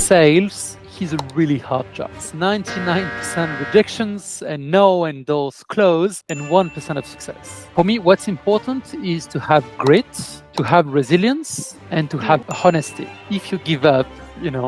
sales is a really hard job. It's 99% rejections and no and doors closed and 1% of success. For me, what's important is to have grit, to have resilience, and to have honesty. If you give up,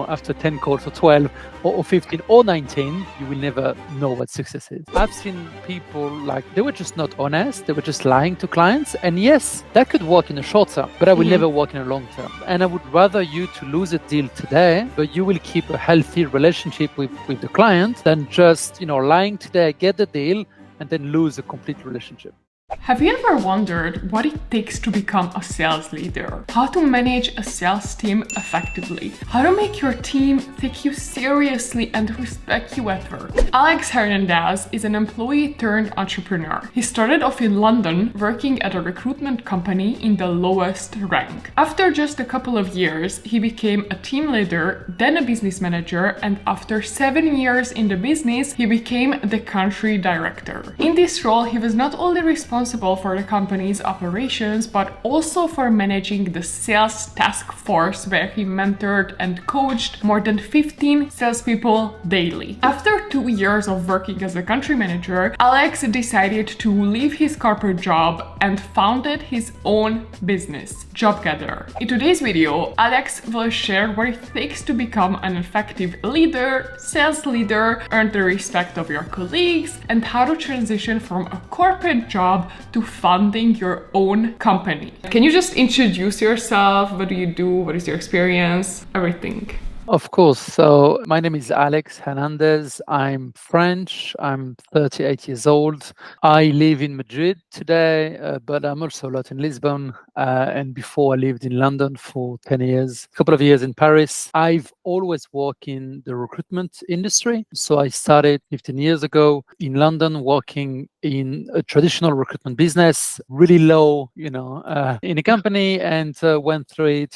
after 10 calls or 12 or 15 or 19, you will never know what success is. I've seen people they were just not honest. They were just lying to clients. And yes, that could work in the short term, but I will never work in the long term. And I would rather you to lose a deal today, but you will keep a healthy relationship with the client than just, lying today, get the deal, and then lose a complete relationship. Have you ever wondered what it takes to become a sales leader? How to manage a sales team effectively? How to make your team take you seriously and respect you at work? Alex Hernandez is an employee turned entrepreneur. He started off in London working at a recruitment company in the lowest rank. After just a couple of years, he became a team leader, then a business manager, and after 7 years in the business, he became the country director. In this role, he was not only responsible for the company's operations, but also for managing the sales task force where he mentored and coached more than 15 salespeople daily. After 2 years of working as a country manager, Alex decided to leave his corporate job and founded his own business, JobGather. In today's video, Alex will share what it takes to become an effective leader, sales leader, earn the respect of your colleagues, and how to transition from a corporate job to funding your own company. Can you just introduce yourself? What do you do? What is your experience? Everything. Of course. So my name is Alex Hernandez. I'm French. I'm 38 years old. I live in Madrid today, but I'm also a lot in Lisbon. And before I lived in London for 10 years, a couple of years in Paris. I've always worked in the recruitment industry. So I started 15 years ago in London working in a traditional recruitment business, really low, in a company, and went through it,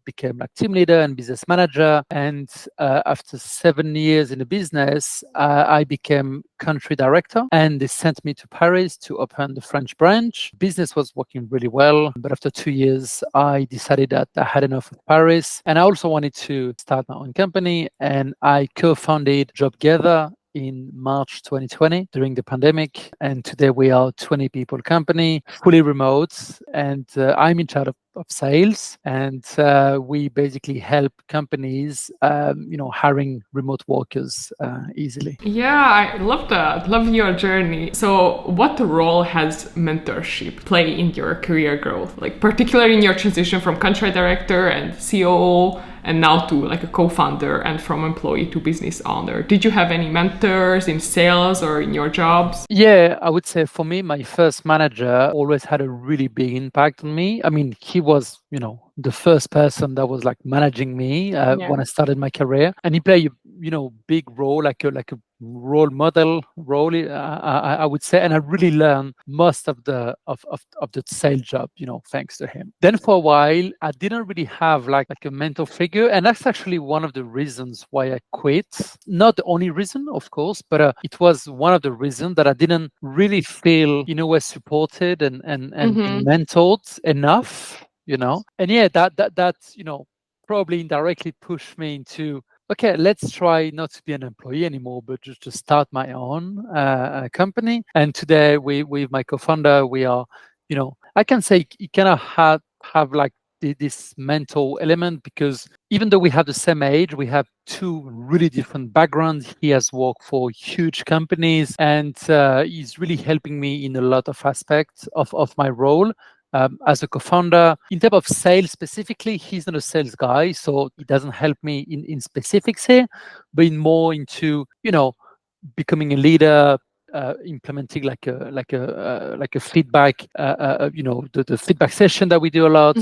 became like team leader and business manager. And after 7 years in the business, I became country director, and they sent me to Paris to open the French branch. Business was working really well, but after 2 years, I decided that I had enough of Paris, and I also wanted to start my own company, and I co-founded JobGather in March 2020 during the pandemic. And today we are a 20 people company, fully remote, and I'm in charge of sales. And we basically help companies, hiring remote workers easily. Yeah, I love that. Love your journey. So what role has mentorship play in your career growth? Like particularly in your transition from country director and COO and now to like a co-founder and from employee to business owner. Did you have any mentors in sales or in your jobs? Yeah, I would say for me, my first manager always had a really big impact on me. I mean, he was, the first person that was like managing me when I started my career, and he played, big role, like a role model role, I would say, and I really learned most of the sales job, thanks to him. Then for a while, I didn't really have like a mentor figure, and that's actually one of the reasons why I quit. Not the only reason, of course, but it was one of the reasons that I didn't really feel, was supported and being mentored enough. And yeah, that probably indirectly pushed me into, okay, let's try not to be an employee anymore, but just to start my own company. And today with my co-founder, we are, I can say you cannot have like this mental element, because even though we have the same age, we have two really different backgrounds. He has worked for huge companies, and he's really helping me in a lot of aspects of my role. As a co-founder, in terms of sales specifically, he's not a sales guy, so he doesn't help me in specifics here, but in more into becoming a leader, implementing like a feedback, the feedback session that we do a lot.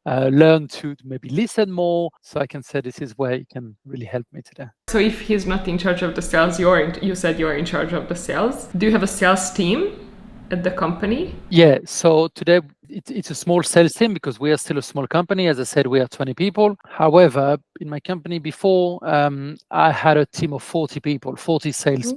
Learn to maybe listen more. So I can say this is where he can really help me today. So if he's not in charge of the sales, you said you're in charge of the sales. Do you have a sales team? at the company? Yeah, so today it's a small sales team because we are still a small company. As I said, we are 20 people. However, in my company before, I had a team of 40 people, 40 sales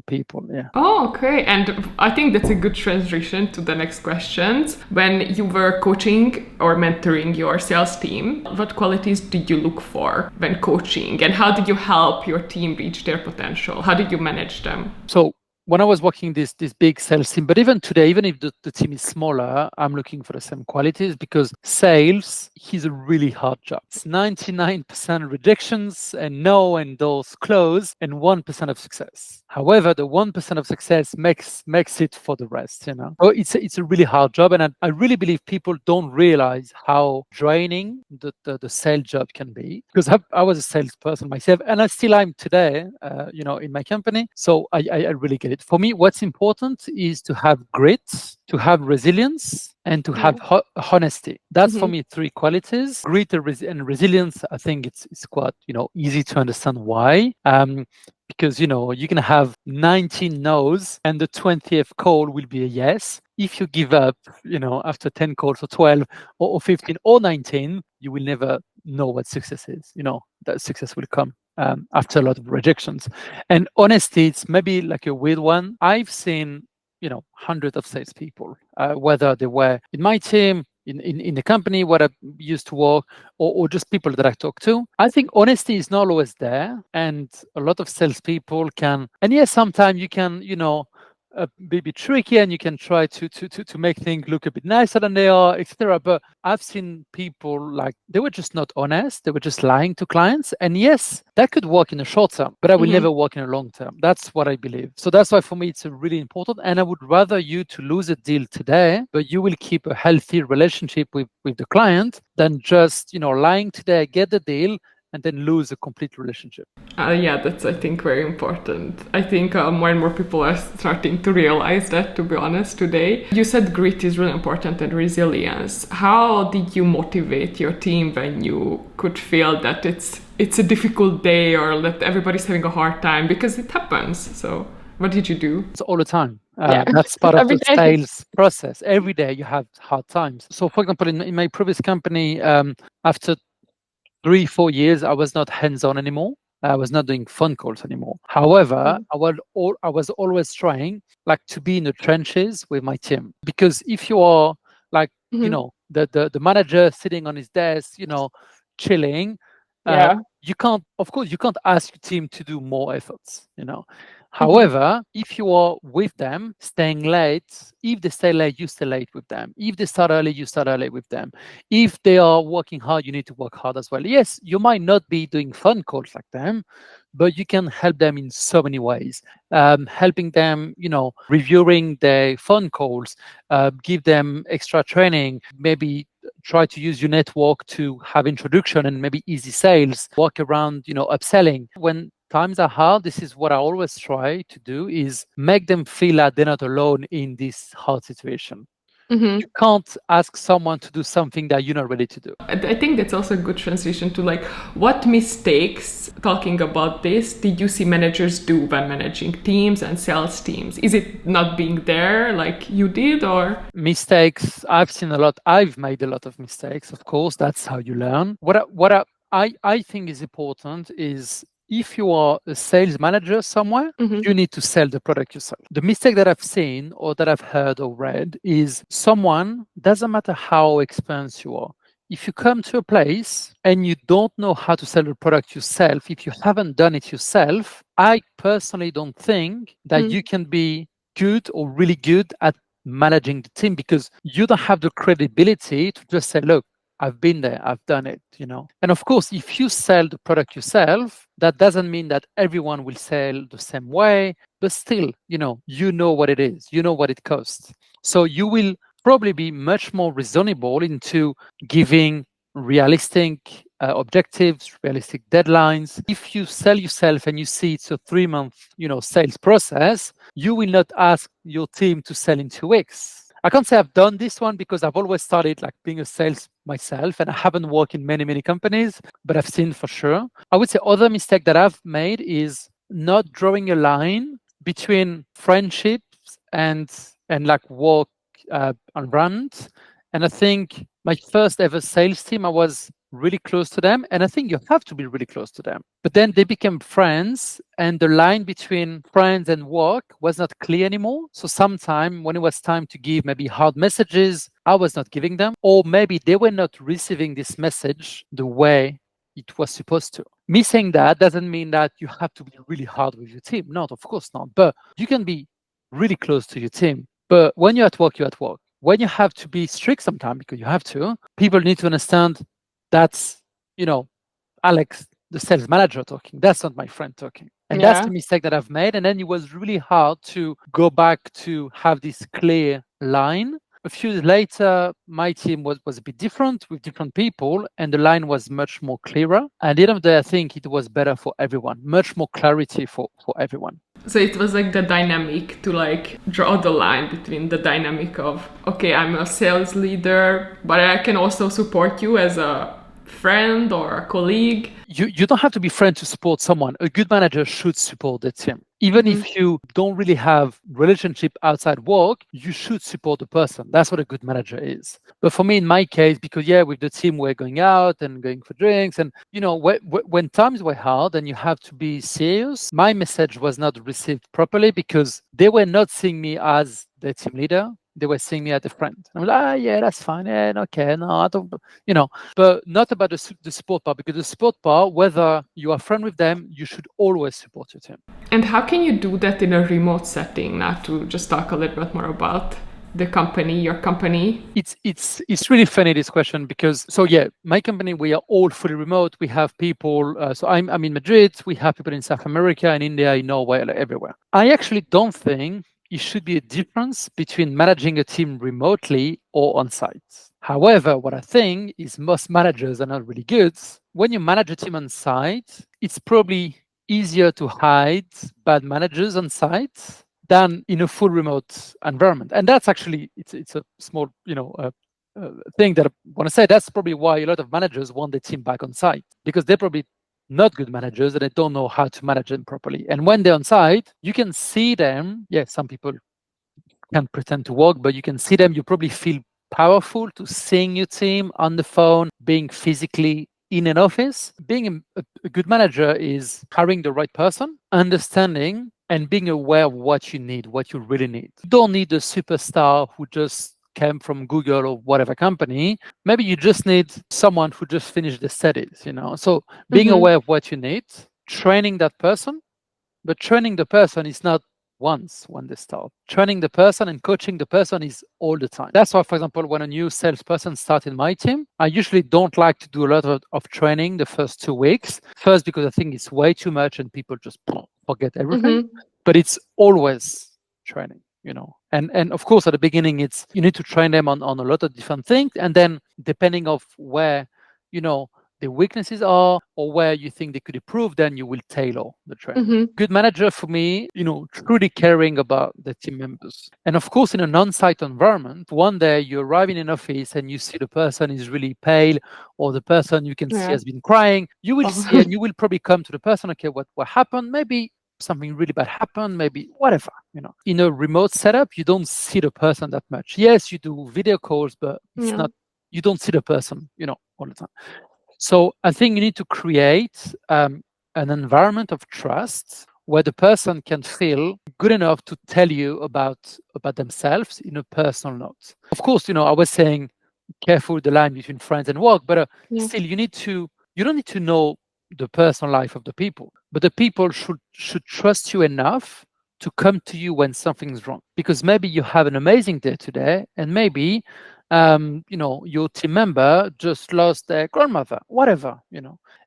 people. Yeah. Oh, okay. And I think that's a good transition to the next questions. When you were coaching or mentoring your sales team, what qualities did you look for when coaching? And how did you help your team reach their potential? How did you manage them? So when I was working this big sales team, but even today, even if the team is smaller, I'm looking for the same qualities because sales is a really hard job. It's 99% rejections and no and those close and 1% of success. However, the 1% of success makes it for the rest, you know. So it's a really hard job, and I really believe people don't realize how draining the sales job can be. Because I was a salesperson myself, and I still am today, you know, in my company. So I really get it. For me, what's important is to have grit, to have resilience, and to have honesty. That's for me three qualities. Grit and resilience. I think it's quite, you know, easy to understand why. Because, you know, you can have 19 no's and the 20th call will be a yes. If you give up, you know, after 10 calls or 12 or 15 or 19, you will never know what success is. You know, that success will come after a lot of rejections. And honesty, it's maybe like a weird one. I've seen, you know, hundreds of salespeople, whether they were in my team, in the company where I used to work, or just people that I talk to. I think honesty is not always there, and a lot of salespeople can. And yes, sometimes you can, you know, be tricky, and you can try to make things look a bit nicer than they are, etc. But I've seen people like they were just not honest; they were just lying to clients. And yes, that could work in the short term, but I will never work in the long term. That's what I believe. So that's why for me it's a really important. And I would rather you to lose a deal today, but you will keep a healthy relationship with the client than just, you know, lying today, get the deal, and then lose a complete relationship. Yeah, that's, I think, very important. I think more and more people are starting to realize that, to be honest, today. You said grit is really important and resilience. How did you motivate your team when you could feel that it's a difficult day or that everybody's having a hard time? Because it happens. So what did you do? It's all the time. That's part of the sales process. Every day you have hard times. So, for example, in my previous company, after 3-4 years, I was not hands-on anymore. I was not doing phone calls anymore. However, I was always trying like to be in the trenches with my team, because if you are like, you know, the manager sitting on his desk, you know, chilling, you can't, of course, you can't ask your team to do more efforts, you know. However, if you are with them, staying late, if they stay late, you stay late with them. If they start early, you start early with them. If they are working hard, you need to work hard as well. Yes, you might not be doing phone calls like them, but you can help them in so many ways. Helping them, you know, reviewing their phone calls, give them extra training, maybe try to use your network to have introduction and maybe easy sales, work around, you know, upselling. When times are hard, this is what I always try to do, is make them feel like they're not alone in this hard situation. You can't ask someone to do something that you're not ready to do. I think that's also a good transition to like, what mistakes, talking about this, did you see managers do when managing teams and sales teams? Is it not being there like you did, or? Mistakes, I've seen a lot. I've made a lot of mistakes, of course. That's how you learn. What I think is important is, if you are a sales manager somewhere, you need to sell the product yourself. The mistake that I've seen or that I've heard or read is, someone, doesn't matter how experienced you are, if you come to a place and you don't know how to sell the product yourself, if you haven't done it yourself, I personally don't think that you can be good or really good at managing the team, because you don't have the credibility to just say, look, I've been there, I've done it, you know. And of course, if you sell the product yourself, that doesn't mean that everyone will sell the same way, but still, you know what it is, you know what it costs. So you will probably be much more reasonable into giving realistic objectives, realistic deadlines. If you sell yourself and you see it's a 3-month, you know, sales process, you will not ask your team to sell in 2 weeks. I can't say I've done this one because I've always started like being a sales myself, and I haven't worked in many companies, but I've seen for sure. I would say other mistake that I've made is not drawing a line between friendships and and like work environment. And I think my first ever sales team, I was really close to them. And I think you have to be really close to them. But then they became friends, and the line between friends and work was not clear anymore. So sometime when it was time to give maybe hard messages, I was not giving them, or maybe they were not receiving this message the way it was supposed to. Me saying that doesn't mean that you have to be really hard with your team. Not, of course not. But you can be really close to your team. But when you're at work, you're at work. When you have to be strict sometimes, because you have to, people need to understand that's, Alex, the sales manager talking. That's not my friend talking. And that's the mistake that I've made. And then it was really hard to go back to have this clear line. A few years later, my team was a bit different with different people, and the line was much more clearer. At the end of the day, I think it was better for everyone, much more clarity for everyone. So it was like the dynamic to like draw the line between the dynamic of, okay, I'm a sales leader, but I can also support you as a friend or a colleague. You don't have to be friend to support someone. A good manager should support the team. Even if you don't really have relationship outside work, you should support the person. That's what a good manager is. But for me, in my case, because with the team we're going out and going for drinks, and when times were hard and you have to be serious, my message was not received properly because they were not seeing me as the team leader. They were seeing me as a friend. I'm like, yeah, that's fine. Yeah, okay, no, I don't, but not about the support part, because the support part, whether you are friend with them, you should always support your team. And how can you do that in a remote setting? Now, to just talk a little bit more about the company, your company. It's really funny, this question, because my company, we are all fully remote. We have people. So I'm in Madrid. We have people in South America, in India, in Norway, everywhere. I actually don't think it should be a difference between managing a team remotely or on site. However, what I think is most managers are not really good. When you manage a team on site, it's probably easier to hide bad managers on site than in a full remote environment. And that's actually, it's a small, thing that I want to say. That's probably why a lot of managers want their team back on site, because they're probably not good managers and they don't know how to manage them properly. And when they're on site, you can see them. Some people can pretend to work, but you can see them. You probably feel powerful to seeing your team on the phone, being physically in an office. Being a good manager is hiring the right person, understanding and being aware of what you need, what you really need. You don't need a superstar who just came from Google or whatever company. Maybe you just need someone who just finished the studies, So being aware of what you need, training that person, but training the person is not once when they start. Training the person and coaching the person is all the time. That's why, for example, when a new salesperson starts in my team, I usually don't like to do a lot of training the first 2 weeks. First, because I think it's way too much and people just forget everything. But it's always training. And of course at the beginning you need to train them on a lot of different things, and then depending of where the weaknesses are or where you think they could improve, then you will tailor the training. Good manager for me, truly caring about the team members. And of course in a non-site environment, one day you arrive in an office and you see the person is really pale, or the person you can see has been crying. You will see, and you will probably come to the person, okay, what happened? Maybe something really bad happened, maybe whatever, In a remote setup, you don't see the person that much. Yes, you do video calls, but it's not, you don't see the person, all the time. So I think you need to create an environment of trust where the person can feel good enough to tell you about themselves in a personal note. Of course, I was saying careful the line between friends and work, but still you don't need to know the personal life of the people, but the people should trust you enough to come to you when something's wrong, because maybe you have an amazing day today, and maybe your team member just lost their grandmother, whatever,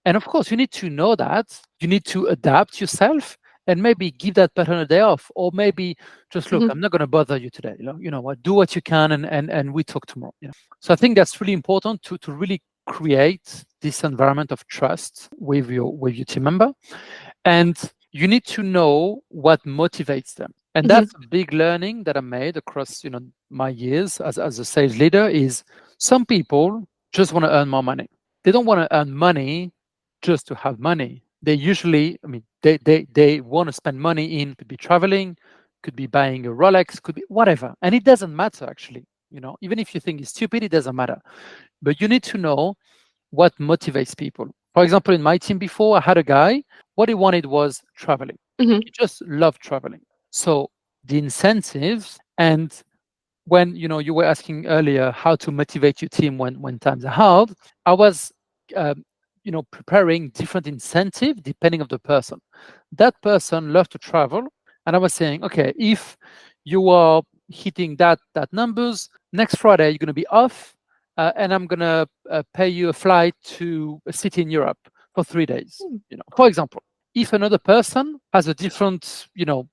and of course you need to know that. You need to adapt yourself and maybe give that person a day off, or maybe just look, I'm not going to bother you today, what, do what you can, and we talk tomorrow. So I think that's really important to really create this environment of trust with your team member. And you need to know what motivates them. And that's a big learning that I made across my years as a sales leader. Is some people just want to earn more money. They don't want to earn money just to have money. They usually, they want to spend money in to be traveling, could be buying a Rolex, could be whatever. And it doesn't matter, actually. Even if you think it's stupid, it doesn't matter. But you need to know what motivates people. For example, in my team before, I had a guy, what he wanted was traveling. He just loved traveling. So the incentives, and when you were asking earlier how to motivate your team when times are hard, I was preparing different incentive depending on the person. That person loved to travel, and I was saying, okay, if you are hitting that numbers, next Friday you're going to be off, and I'm going to pay you a flight to a city in Europe for 3 days. For example, if another person has a different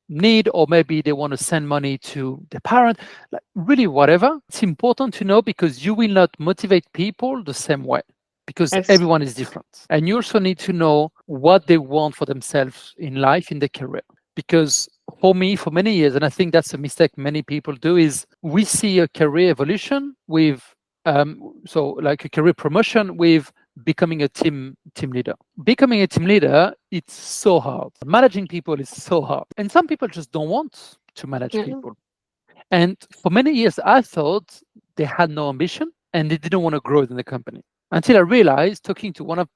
need, or maybe they want to send money to their parent, like really whatever, it's important to know, because you will not motivate people the same way, because everyone is different. And you also need to know what they want for themselves in life, in their career. Because for me, for many years, and I think that's a mistake many people do, is we see a career evolution with so like a career promotion with becoming a team leader. Becoming a team leader, it's so hard. Managing people is so hard. And some people just don't want to manage people. And for many years, I thought they had no ambition and they didn't want to grow in the company. Until I realized, talking to one of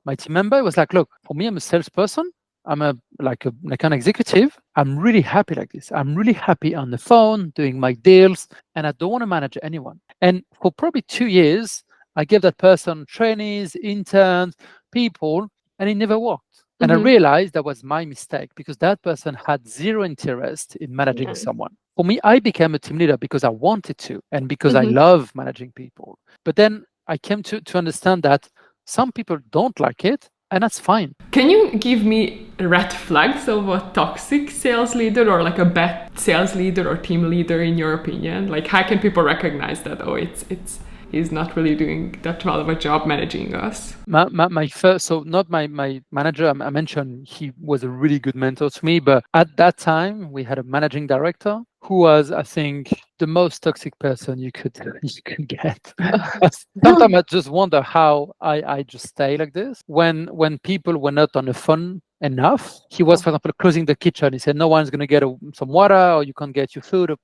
my team member, it was like, look, for me, I'm a salesperson. I'm an account executive. I'm really happy like this. I'm really happy on the phone doing my deals, and I don't want to manage anyone. And for probably 2 years, I gave that person trainees, interns, people, and it never worked. And I realized that was my mistake, because that person had zero interest in managing someone. For me, I became a team leader because I wanted to, and because I love managing people. But then I came to understand that some people don't like it, and that's fine. Can you give me red flags of a toxic sales leader, or like a bad sales leader or team leader in your opinion? Like, how can people recognize that, he's not really doing that well of a job managing us? My first, so not my manager, I mentioned he was a really good mentor to me, but at that time we had a managing director who was, I think, the most toxic person you could get. Sometimes I just wonder how I just stay like this. When people were not on the phone enough, he was, for example, closing the kitchen. He said, no one's going to get some water, or you can't get your food.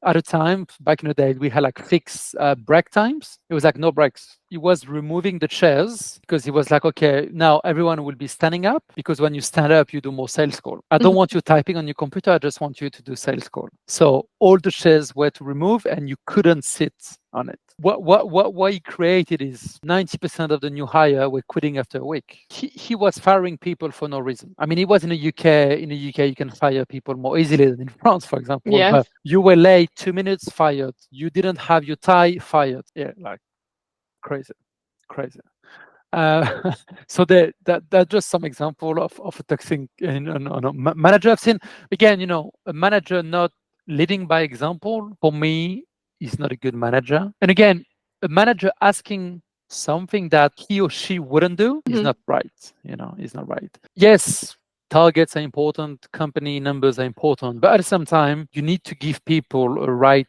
At a time, back in the day, we had like fixed break times. It was like no breaks. He was removing the chairs because he was like, okay, now everyone will be standing up, because when you stand up, you do more sales call. I don't want you typing on your computer. I just want you to do sales call. So all the chairs were to remove, and you couldn't sit on it. What he created is 90% of the new hire were quitting after a week. He was firing people for no reason. I mean, he was in the UK. In the UK, you can fire people more easily than in France, for example. Yes. But you were late 2 minutes, fired. You didn't have your tie, fired. Yeah, like crazy. So that's just some example of a toxic manager I've seen. Again, a manager not leading by example, for me, is not a good manager. And again, a manager asking something that he or she wouldn't do is not right. Is not right. Yes, targets are important, company numbers are important, but at the same time, you need to give people a right,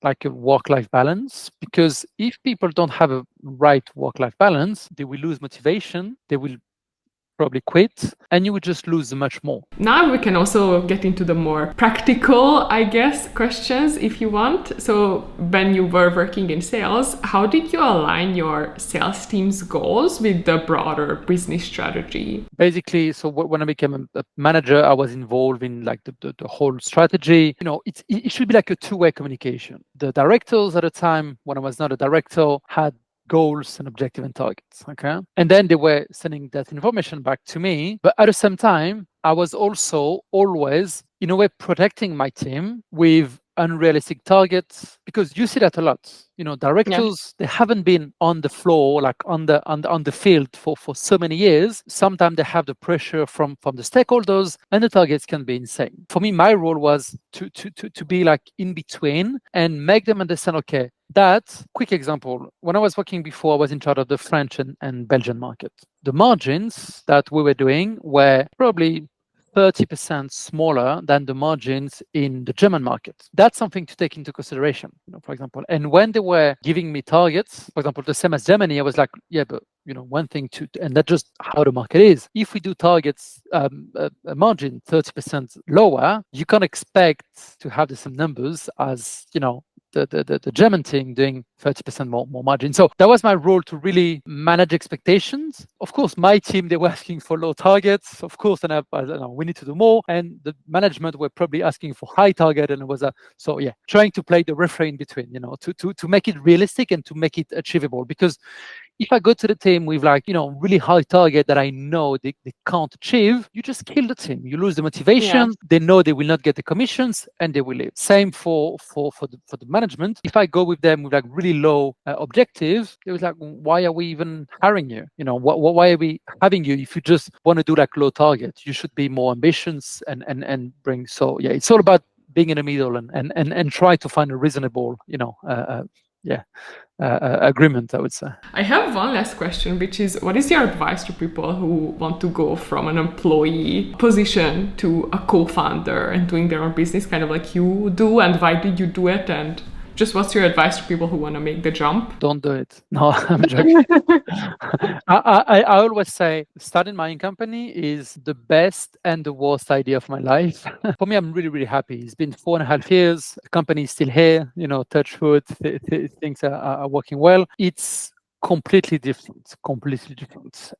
like a work-life balance, because if people don't have a right work-life balance, they will lose motivation, they will probably quit, and you would just lose much more. Now we can also get into the more practical, I guess, questions if you want. So when you were working in sales, how did you align your sales team's goals with the broader business strategy? Basically, so when I became a manager, I was involved in like the whole strategy. It should be like a two-way communication. The directors at the time, when I was not a director, had goals and objective and targets, okay? And then they were sending that information back to me. But at the same time, I was also always, in a way, protecting my team with unrealistic targets, because you see that a lot. Directors, they haven't been on the floor, like on the field for so many years. Sometimes they have the pressure from the stakeholders, and the targets can be insane. For me, my role was to be like in between and make them understand, okay, that quick example, when I was working before, I was in charge of the French and Belgian market. The margins that we were doing were probably 30% smaller than the margins in the German market. That's something to take into consideration, for example. And when they were giving me targets, for example, the same as Germany, I was like, yeah, but one thing and that's just how the market is. If we do targets, a margin 30% lower, you can't expect to have the same numbers as, the German team doing 30% more margin. So that was my role, to really manage expectations. Of course, my team, they were asking for low targets, of course, and we need to do more. And the management were probably asking for high target, and it was trying to play the referee in between, to make it realistic and to make it achievable. Because if I go to the team with really high target that I know they can't achieve, you just kill the team. You lose the motivation. They know they will not get the commissions and they will leave. Same for the management. If I go with them with really low objectives, it was like, why are we even hiring you? Why are we having you if you just want to do low target? You should be more ambitious and bring. So it's all about being in the middle and try to find a reasonable, agreement, I would say. I have one last question, which is, what is your advice to people who want to go from an employee position to a co-founder and doing their own business, kind of like you do? And why did you do it? And just what's your advice to people who want to make the jump? Don't do it. No, I'm joking. I always say starting my own company is the best and the worst idea of my life. For me, I'm really, really happy. It's been 4.5 years. The company is still here. Touch wood, things are working well. It's completely different.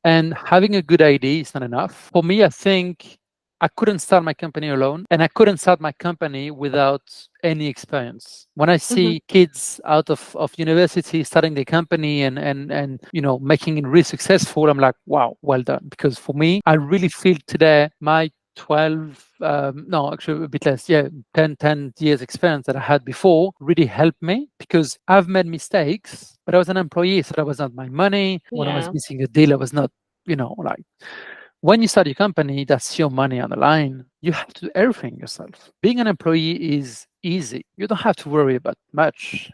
And having a good idea is not enough. For me, I think I couldn't start my company alone, and I couldn't start my company without any experience. When I see kids out of university starting their company and making it really successful, I'm like, wow, well done. Because for me, I really feel today my actually a bit less, 10 years experience that I had before really helped me, because I've made mistakes, but I was an employee, so that was not my money. When I was missing a deal, I was not, when you start your company, that's your money on the line. You have to do everything yourself. Being an employee is easy. You don't have to worry about much,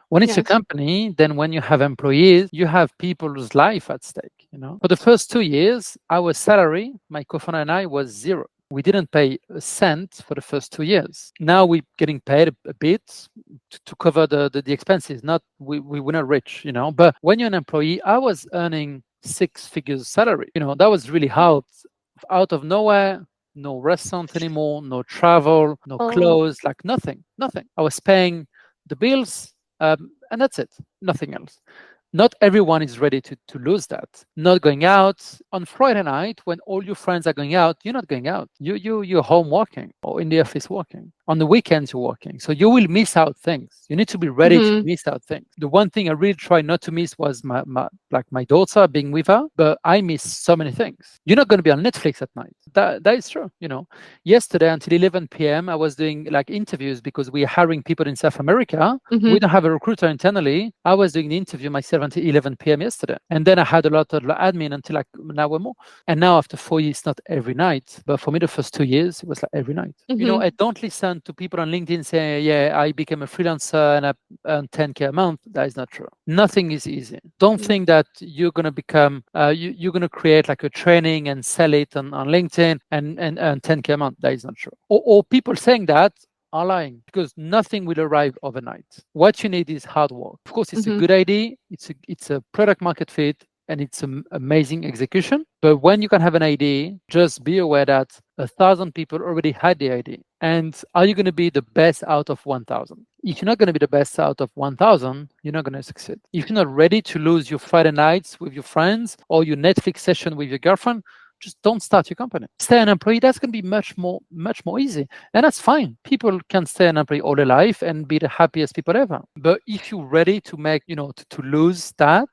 When it's your company, then when you have employees, you have people's life at stake, For the first 2 years, our salary, my co-founder and I, was zero. We didn't pay a cent for the first 2 years. Now we're getting paid a bit to cover the expenses. We were not rich, But when you're an employee, I was earning 6 figures salary. That was really hard. Out of nowhere, no restaurant anymore, no travel, no clothes, nothing. I was paying the bills, and that's it. Nothing else. Not everyone is ready to lose that. Not going out on Friday night when all your friends are going out. You're not going out. You're home working or in the office working. On the weekends you're working. So you will miss out things. You need to be ready to miss out things. The one thing I really tried not to miss was my daughter, being with her, but I miss so many things. You're not going to be on Netflix at night. That is true. Yesterday until 11 p.m. I was doing interviews because we're hiring people in South America. We don't have a recruiter internally. I was doing the interview myself until 11 p.m. yesterday. And then I had a lot of admin until an hour more. And now after 4 years, not every night. But for me, the first 2 years, it was every night. I don't listen to people on LinkedIn saying, I became a freelancer and I earn 10K a month. That is not true. Nothing is easy. Don't think that you're going to become, you're going to create a training and sell it on LinkedIn and earn 10K a month. That is not true. Or people saying that are lying, because nothing will arrive overnight. What you need is hard work. Of course, it's a good idea. It's a product market fit, and it's an amazing execution. But when you can have an idea, just be aware that 1,000 people already had the idea. And are you going to be the best out of 1,000? If you're not going to be the best out of 1,000, you're not going to succeed. If you're not ready to lose your Friday nights with your friends or your Netflix session with your girlfriend, just don't start your company. Stay an employee. That's going to be much more easy. And that's fine. People can stay an employee all their life and be the happiest people ever. But if you're ready to make, to lose that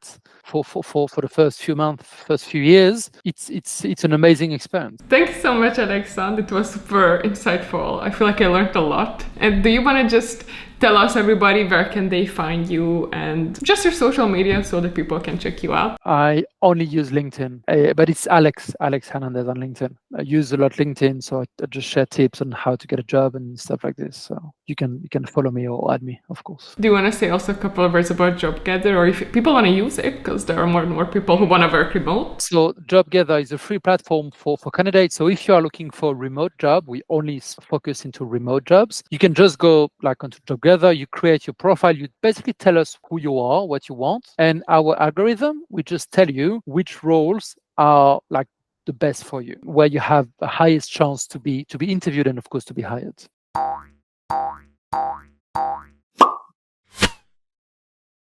for the first few months, first few years, it's an amazing experience. Thank you so much, Alexandre. It was super insightful. I feel like I learned a lot. And do you want to just Tell us, everybody, where can they find you and just your social media so that people can check you out. I only use LinkedIn, but it's Alex Hernandez on LinkedIn. I use a lot LinkedIn, so I just share tips on how to get a job and stuff like this. So you can follow me or add me, of course. Do you want to say also a couple of words about JobGather, or if people want to use it, because there are more and more people who want to work remote? So JobGather is a free platform for candidates. So if you are looking for a remote job, we only focus into remote jobs. You can just go like onto JobGather, you create your profile, you basically tell us who you are, what you want, and our algorithm, we just tell you which roles are like the best for you, where you have the highest chance to be interviewed and of course to be hired.